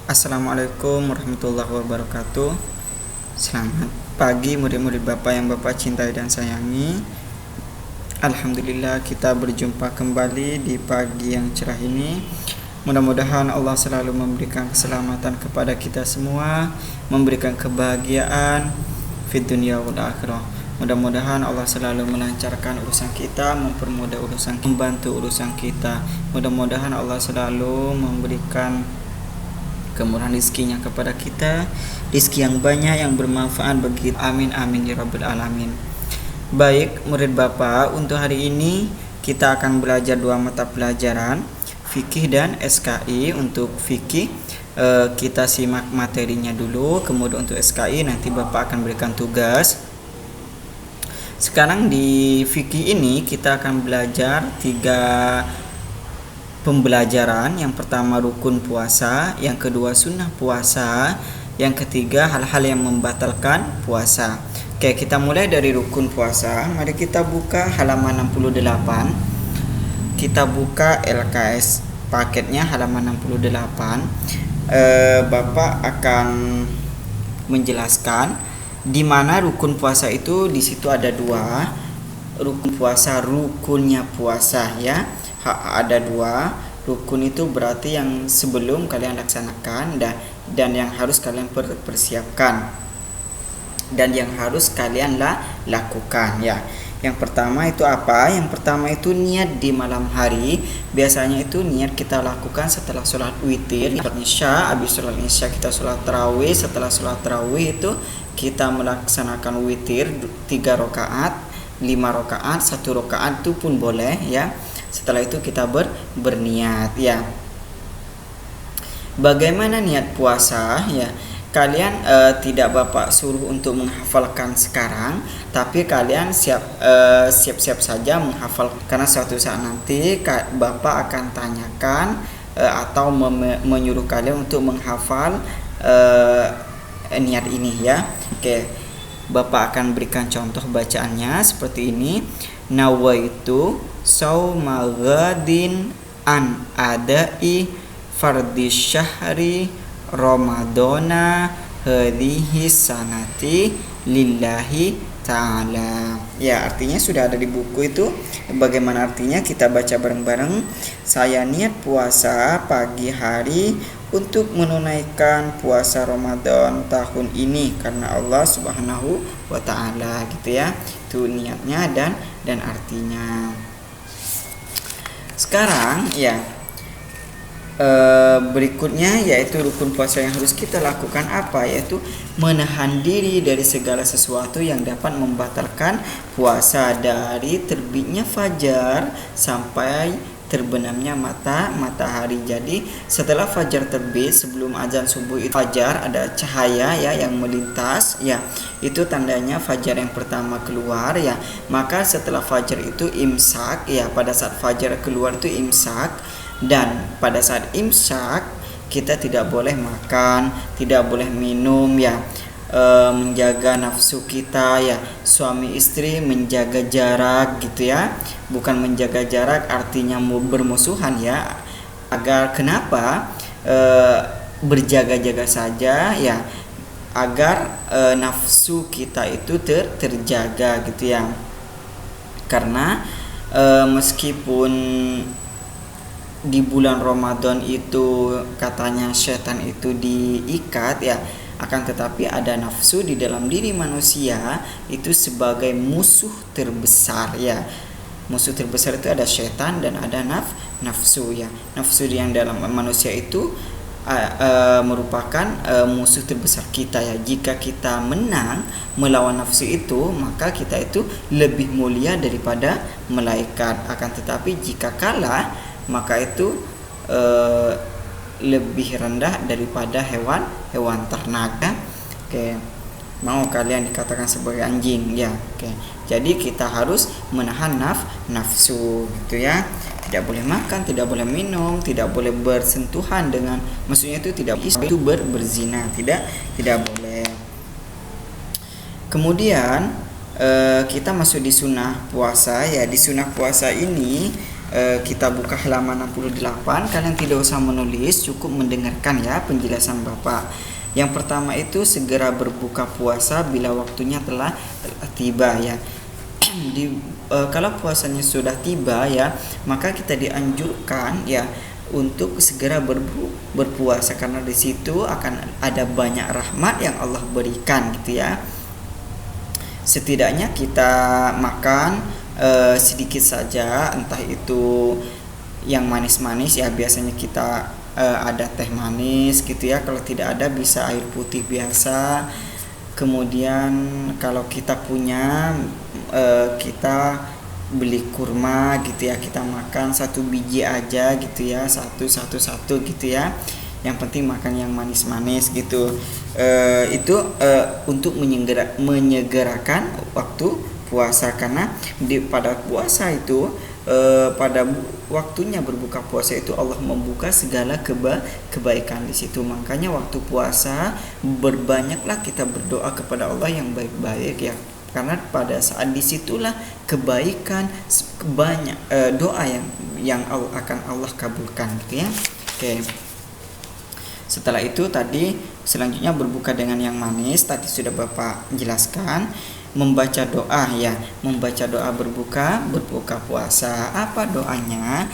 Assalamualaikum warahmatullahi wabarakatuh. Selamat pagi murid-murid Bapak yang Bapak cintai dan sayangi. Alhamdulillah kita berjumpa kembali di pagi yang cerah ini. Mudah-mudahan Allah selalu memberikan keselamatan kepada kita semua, memberikan kebahagiaan fid dunya wal akhirah. Mudah-mudahan Allah selalu melancarkan urusan kita, mempermudah urusan, membantu urusan kita. Mudah-mudahan Allah selalu memberikan kemurahan rizkinya kepada kita, rizki yang banyak yang bermanfaat bagi kita. Amin amin ya rabbal alamin. Baik murid Bapak, untuk hari ini kita akan belajar dua mata pelajaran, fikih dan SKI. Untuk fikih kita simak materinya dulu, kemudian untuk SKI nanti Bapak akan berikan tugas. Sekarang di fikih ini kita akan belajar 3 pembelajaran. Yang pertama rukun puasa, yang kedua sunnah puasa, yang ketiga hal-hal yang membatalkan puasa. Oke, kita mulai dari rukun puasa. Mari kita buka halaman 68. Kita buka LKS paketnya halaman 68. Bapak akan menjelaskan di mana rukun puasa itu. Di situ ada 2 rukun puasa, rukunnya puasa ya. Ada 2 rukun, itu berarti yang sebelum kalian laksanakan dan yang harus kalian persiapkan dan yang harus kalian lakukan ya. Yang pertama itu apa? Yang pertama itu niat di malam hari. Biasanya itu niat kita lakukan setelah sholat witir, isya. Habis sholat isya kita sholat tarawih. Setelah sholat tarawih itu kita melaksanakan witir 3 rakaat, 5 rakaat, 1 rakaat itu pun boleh ya. Setelah itu kita berniat ya. Bagaimana niat puasa ya? Kalian tidak Bapak suruh untuk menghafalkan sekarang, tapi kalian siap-siap saja menghafal, karena suatu saat nanti Bapak akan tanyakan atau menyuruh kalian untuk menghafal niat ini ya. Oke. Bapak akan berikan contoh bacaannya seperti ini. Nawaitu sauma ghadin an adai fardhi syahri ramadana hadhihi sanati lillahi ta'ala. Ya, artinya sudah ada di buku itu. Bagaimana artinya? Kita baca bareng-bareng. Saya niat puasa pagi hari untuk menunaikan puasa Ramadan tahun ini karena Allah Subhanahu wa taala gitu ya. Itu niatnya dan artinya. Sekarang ya berikutnya yaitu rukun puasa yang harus kita lakukan apa? Yaitu menahan diri dari segala sesuatu yang dapat membatalkan puasa, dari terbitnya fajar sampai terbenamnya matahari. Jadi setelah fajar terbit, sebelum azan subuh itu fajar ada cahaya ya yang melintas ya, itu tandanya fajar yang pertama keluar ya. Maka setelah fajar itu imsak ya, pada saat fajar keluar itu imsak. Dan pada saat imsak kita tidak boleh makan, tidak boleh minum ya. Menjaga nafsu kita ya, suami istri menjaga jarak gitu ya, bukan menjaga jarak artinya bermusuhan ya. Agar kenapa? Berjaga-jaga saja ya, agar nafsu kita itu terjaga gitu ya. Karena meskipun di bulan Ramadan itu katanya setan itu diikat ya, akan tetapi ada nafsu di dalam diri manusia itu sebagai musuh terbesar ya. Musuh terbesar itu ada setan dan ada nafsu ya. Nafsu yang dalam manusia itu merupakan musuh terbesar kita ya. Jika kita menang melawan nafsu itu, maka kita itu lebih mulia daripada malaikat. Akan tetapi jika kalah, maka itu lebih rendah daripada hewan ternak ya. Oke. Mau kalian dikatakan sebagai anjing ya. Oke. Jadi kita harus menahan nafsu gitu ya. Tidak boleh makan, tidak boleh minum, tidak boleh bersentuhan dengan, maksudnya itu tidak itu berzina, tidak boleh. Kemudian kita masuk di sunnah puasa ya. Di sunnah puasa ini kita buka halaman 68. Kalian tidak usah menulis, cukup mendengarkan ya penjelasan Bapak. Yang pertama itu segera berbuka puasa bila waktunya telah tiba ya. Kalau puasanya sudah tiba ya, maka kita dianjurkan ya untuk segera berpuasa, karena di situ akan ada banyak rahmat yang Allah berikan gitu ya. Setidaknya kita makan sedikit saja, entah itu yang manis-manis ya, biasanya kita ada teh manis gitu ya. Kalau tidak ada bisa air putih biasa. Kemudian kalau kita punya kita beli kurma gitu ya, kita makan 1 biji aja gitu ya, satu gitu ya. Yang penting makan yang manis-manis gitu. Itu untuk menyegerakan waktu puasa, karena pada puasa itu pada waktunya berbuka puasa itu Allah membuka segala kebaikan di situ. Makanya waktu puasa berbanyaklah kita berdoa kepada Allah yang baik-baik ya, karena pada saat disitulah kebaikan banyak, doa yang akan Allah kabulkan gitu ya. Oke. Setelah itu tadi selanjutnya berbuka dengan yang manis, tadi sudah Bapak jelaskan. Membaca doa ya, membaca doa berbuka puasa. Apa doanya?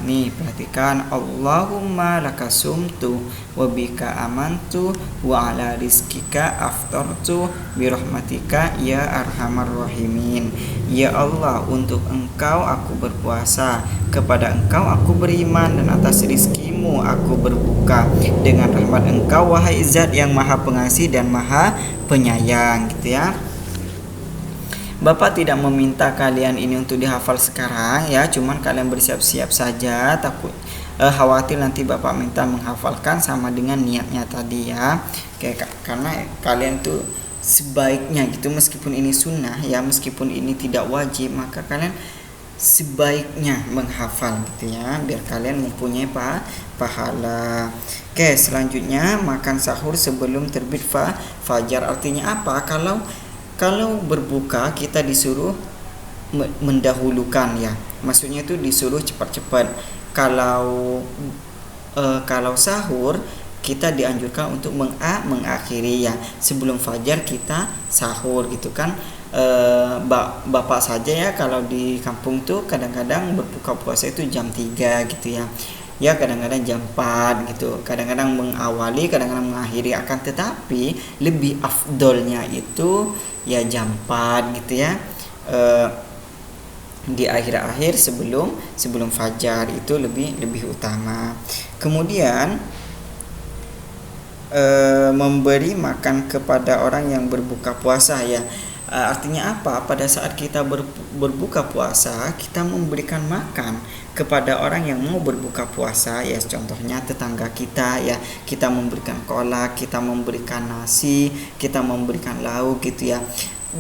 Nih perhatikan, Allahumma lakasumtu wa bika amantu wa ala rizkika aftartu birahmatika ya arhamar rahimin. Ya Allah, untuk Engkau aku berpuasa, kepada Engkau aku beriman, dan atas rizkimu aku berbuka. Dengan rahmat Engkau wahai Zat yang Maha Pengasih dan Maha Penyayang gitu ya. Bapak tidak meminta kalian ini untuk dihafal sekarang ya, cuman kalian bersiap-siap saja, takut khawatir nanti Bapak minta menghafalkan sama dengan niatnya tadi ya. Karena kalian tuh sebaiknya gitu, meskipun ini sunnah ya, meskipun ini tidak wajib, maka kalian sebaiknya menghafal gitu ya, biar kalian mempunyai pahala. Oke, selanjutnya makan sahur sebelum terbit fajar. Artinya apa? Kalau berbuka kita disuruh mendahulukan ya, maksudnya itu disuruh cepat-cepat. Kalau sahur kita dianjurkan untuk mengakhiri ya, sebelum fajar kita sahur gitu kan. Bapak saja ya, kalau di kampung tuh kadang-kadang berbuka puasa itu jam 3 gitu ya. Ya kadang-kadang jam 4 gitu, kadang-kadang mengawali, kadang-kadang mengakhiri, akan tetapi lebih afdolnya itu ya jam 4 gitu ya, di akhir-akhir sebelum fajar itu lebih utama. Kemudian memberi makan kepada orang yang berbuka puasa ya. Artinya apa? Pada saat kita berbuka puasa, kita memberikan makan kepada orang yang mau berbuka puasa ya, contohnya tetangga kita ya, kita memberikan kolak, kita memberikan nasi, kita memberikan lauk gitu ya.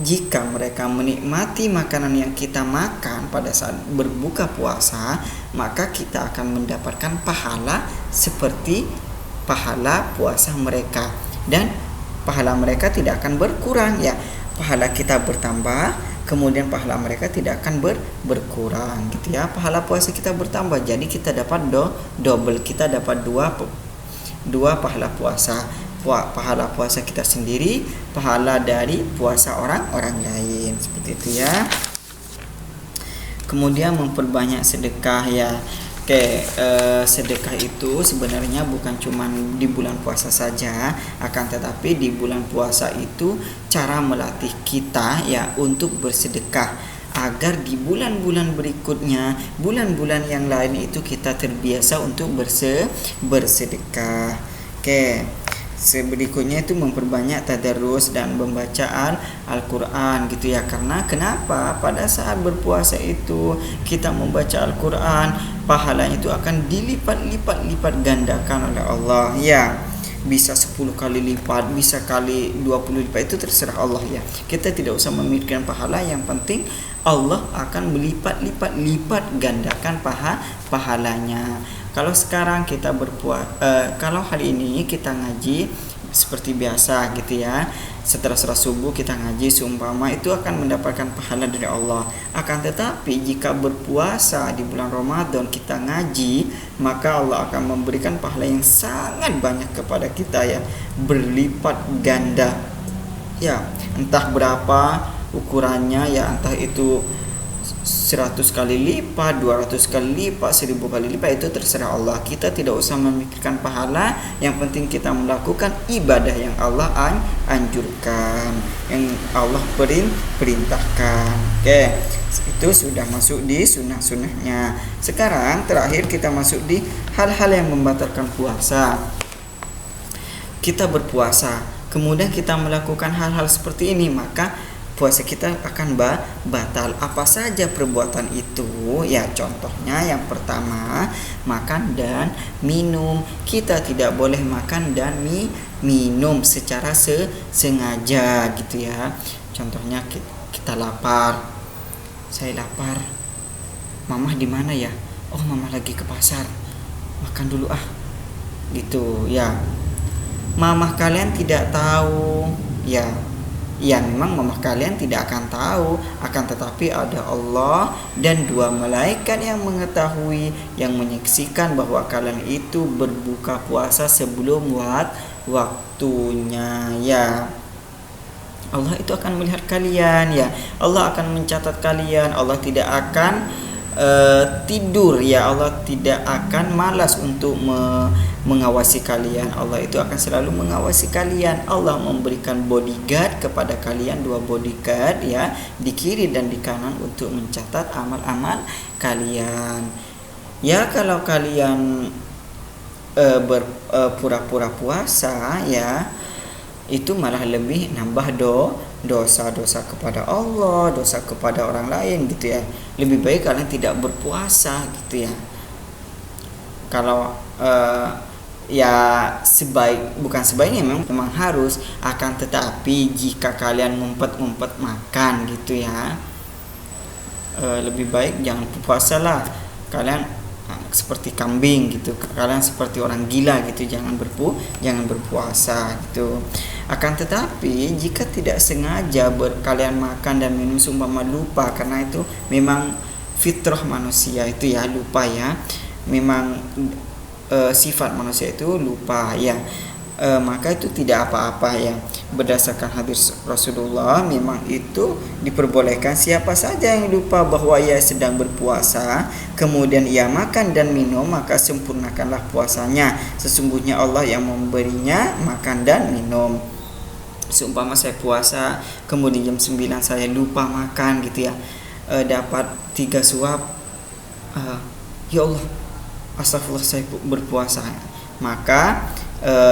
Jika mereka menikmati makanan yang kita makan pada saat berbuka puasa, maka kita akan mendapatkan pahala seperti pahala puasa mereka, dan pahala mereka tidak akan berkurang ya. Pahala kita bertambah, kemudian pahala mereka tidak akan berkurang gitu ya. Pahala puasa kita bertambah, jadi kita dapat double, kita dapat dua pahala puasa. Pahala puasa kita sendiri, pahala dari puasa orang lain, seperti itu ya. Kemudian memperbanyak sedekah ya. Sedekah itu sebenarnya bukan cuma di bulan puasa saja, akan tetapi di bulan puasa itu cara melatih kita ya untuk bersedekah, agar di bulan-bulan berikutnya, bulan-bulan yang lain itu kita terbiasa untuk bersedekah. Berikutnya itu memperbanyak tadarus dan pembacaan Al-Quran gitu ya. Karena kenapa? Pada saat berpuasa itu kita membaca Al-Quran, pahalanya itu akan dilipat gandakan oleh Allah ya. Bisa 10 kali lipat, bisa kali 20 lipat, itu terserah Allah ya. Kita tidak usah memikirkan pahala, yang penting Allah akan melipat gandakan pahalanya. Kalau sekarang kita kalau hari ini kita ngaji seperti biasa gitu ya. Setelah sholat subuh kita ngaji seumpama itu akan mendapatkan pahala dari Allah. Akan tetapi jika berpuasa di bulan Ramadan kita ngaji, maka Allah akan memberikan pahala yang sangat banyak kepada kita ya, berlipat ganda. Ya, entah berapa ukurannya ya, entah itu 100 kali lipat, 200 kali lipat, 1000 kali lipat, itu terserah Allah. Kita tidak usah memikirkan pahala, yang penting kita melakukan ibadah yang Allah anjurkan, yang Allah perintahkan. Oke, itu sudah masuk di sunnah-sunnahnya. Sekarang terakhir kita masuk di hal-hal yang membatalkan puasa. Kita berpuasa, kemudian kita melakukan hal-hal seperti ini, maka puasa kita akan batal. Apa saja perbuatan itu? Ya, contohnya yang pertama, makan dan minum. Kita tidak boleh makan dan minum secara sengaja gitu ya. Contohnya kita lapar. Saya lapar. Mamah di mana ya? Oh, mamah lagi ke pasar. Makan dulu gitu ya. Mamah kalian tidak tahu ya. Ya, memang mamah kalian tidak akan tahu, akan tetapi ada Allah dan 2 malaikat yang mengetahui, yang menyaksikan bahwa kalian itu berbuka puasa sebelum waktunya ya. Allah itu akan melihat kalian ya. Allah akan mencatat kalian. Allah tidak akan tidur ya. Allah tidak akan malas untuk mengawasi kalian. Allah itu akan selalu mengawasi kalian. Allah memberikan bodyguard kepada kalian, 2 bodyguard ya, di kiri dan di kanan untuk mencatat amal-amal kalian. Ya, kalau kalian berpura-pura puasa ya, itu malah lebih nambah dosa-dosa kepada Allah, dosa kepada orang lain gitu ya. Lebih baik kalian tidak berpuasa gitu ya. Kalau ya bukan sebaiknya, memang harus, akan tetapi jika kalian ngumpet-ngumpet makan gitu ya, lebih baik jangan berpuasa lah. Kalian seperti kambing gitu, kalian seperti orang gila gitu, jangan berpuasa gitu. Akan tetapi jika tidak sengaja kalian makan dan minum seumpama lupa, karena itu memang fitrah manusia itu ya, lupa ya, memang sifat manusia itu lupa ya, maka itu tidak apa-apa ya. Berdasarkan hadis Rasulullah, memang itu diperbolehkan siapa saja yang lupa bahwa ia sedang berpuasa, kemudian ia makan dan minum, maka sempurnakanlah puasanya. Sesungguhnya Allah yang memberinya makan dan minum. Seumpama saya puasa, kemudian jam 9 saya lupa makan gitu ya, dapat 3 suap, ya Allah, astagfirullah, saya berpuasa. Maka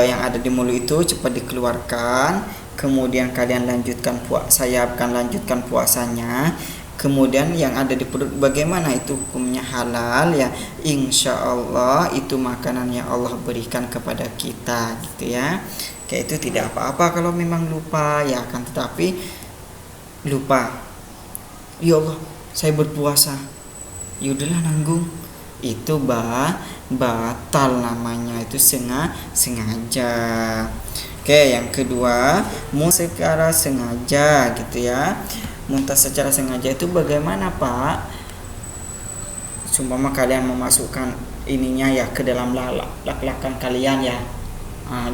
yang ada di mulut itu cepat dikeluarkan, kemudian kalian lanjutkan saya akan lanjutkan puasanya. Kemudian yang ada di perut bagaimana, itu hukumnya halal ya, insya Allah itu makanan yang Allah berikan kepada kita gitu ya. Kayak itu tidak apa-apa kalau memang lupa ya, akan tetapi lupa, ya Allah saya berpuasa, yaudahlah nanggung, itu batal namanya, itu sengaja. Oke, yang kedua, secara sengaja gitu ya. Muntah secara sengaja itu bagaimana, Pak? Sumpama kalian memasukkan ininya ya ke dalam lak-lakan kalian ya.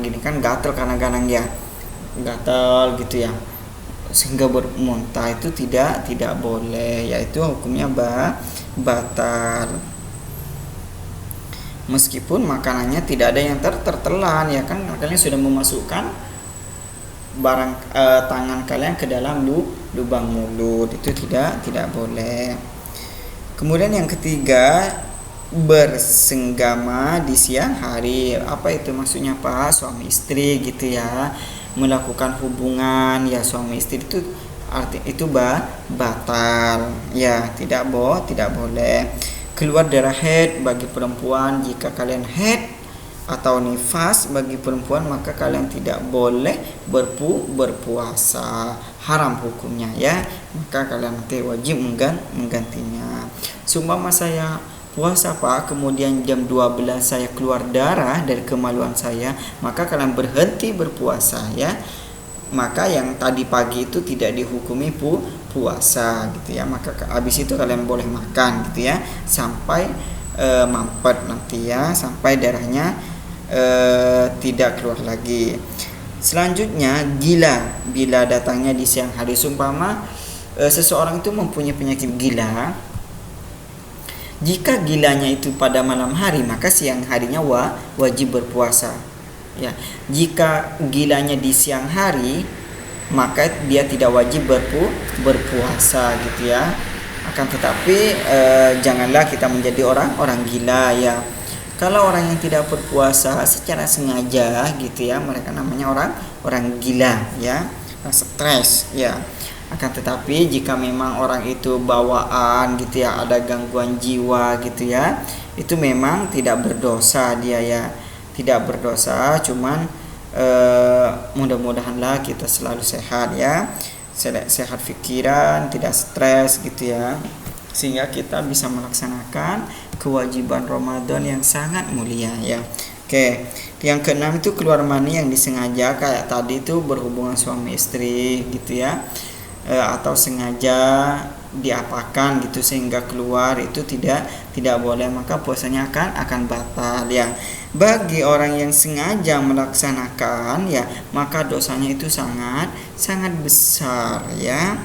Gini kan gatal kadang-kadang ya, gatal gitu ya, sehingga bermuntah, itu tidak boleh, yaitu hukumnya batal. Meskipun makanannya tidak ada yang tertelan ya kan, kalian sudah memasukkan barang tangan kalian ke dalam lubang mulut, itu tidak boleh. Kemudian yang ketiga, bersenggama di siang hari. Apa itu maksudnya, Pak? Suami istri gitu ya, melakukan hubungan ya suami istri, itu itu batal ya, tidak boleh. Keluar darah haid bagi perempuan, jika kalian haid atau nifas bagi perempuan, maka kalian tidak boleh berpuasa, haram hukumnya ya, maka kalian nanti wajib menggantinya. Seumpama saya puasa Pak, kemudian jam 12 saya keluar darah dari kemaluan saya, maka kalian berhenti berpuasa ya. Maka yang tadi pagi itu tidak dihukumi puasa gitu ya. Maka habis itu kalian boleh makan gitu ya, sampai mampet nanti ya, sampai darahnya tidak keluar lagi. Selanjutnya gila, bila datangnya di siang hari. Sumpama seseorang itu mempunyai penyakit gila, jika gilanya itu pada malam hari, maka siang harinya wajib berpuasa ya. Jika gilanya di siang hari, maka dia tidak wajib berpuasa gitu ya. Akan tetapi janganlah kita menjadi orang gila ya. Kalau orang yang tidak berpuasa secara sengaja gitu ya, mereka namanya orang gila ya, stres ya. Akan tetapi jika memang orang itu bawaan gitu ya, ada gangguan jiwa gitu ya, itu memang tidak berdosa dia ya, tidak berdosa. Cuman mudah-mudahanlah kita selalu sehat ya, sehat pikiran, tidak stres gitu ya, sehingga kita bisa melaksanakan kewajiban Ramadan yang sangat mulia ya. Oke, yang keenam itu keluar mani yang disengaja, kayak tadi itu berhubungan suami istri gitu ya, atau sengaja diapakan gitu sehingga keluar, itu tidak boleh, maka puasanya akan batal ya. Bagi orang yang sengaja melaksanakan ya, maka dosanya itu sangat besar ya.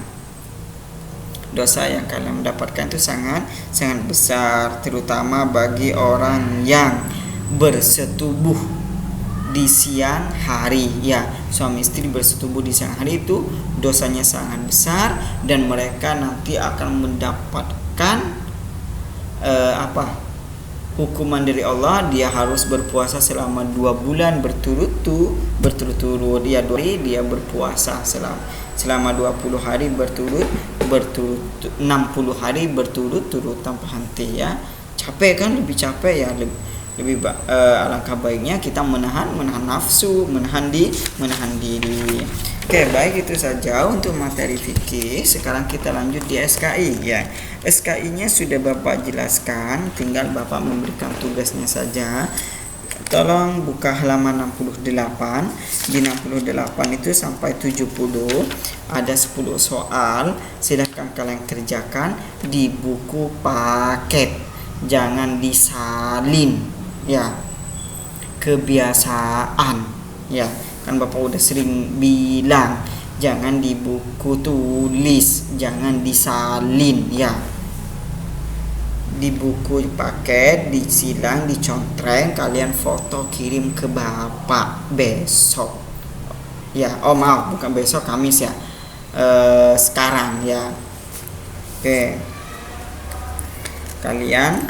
Dosa yang kalian mendapatkan itu sangat besar, terutama bagi orang yang bersetubuh di siang hari ya. Suami istri bersetubuh di siang hari itu dosanya sangat besar, dan mereka nanti akan mendapatkan hukuman dari Allah. Dia harus berpuasa selama 2 bulan berturut-turut ya. Dia berpuasa selama 20 hari berturut 60 hari berturut-turut tanpa henti ya. Capek kan, lebih capek ya, lebih alangkah baiknya kita menahan nafsu, menahan diri. Oke, baik, itu saja untuk materi fikih. Sekarang kita lanjut di SKI ya. SKI-nya sudah Bapak jelaskan, tinggal Bapak memberikan tugasnya saja. Tolong buka halaman 68. Di 68 itu sampai 70 ada 10 soal. Silahkan kalian kerjakan di buku paket, jangan disalin ya. Kebiasaan ya, kan Bapak udah sering bilang jangan di buku tulis, jangan disalin ya. Di buku paket disilang, dicontreng, kalian foto kirim ke Bapak besok ya. Oh maaf, bukan besok, Kamis ya, sekarang ya. Oke, kalian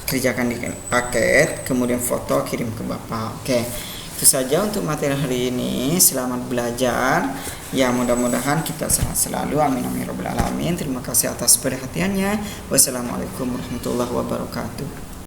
kerjakan di paket, kemudian foto kirim ke Bapak. Oke, itu saja untuk materi hari ini. Selamat belajar ya, mudah-mudahan kita sehat selalu, amin amin robbal alamin. Terima kasih atas perhatiannya. Wassalamualaikum warahmatullahi wabarakatuh.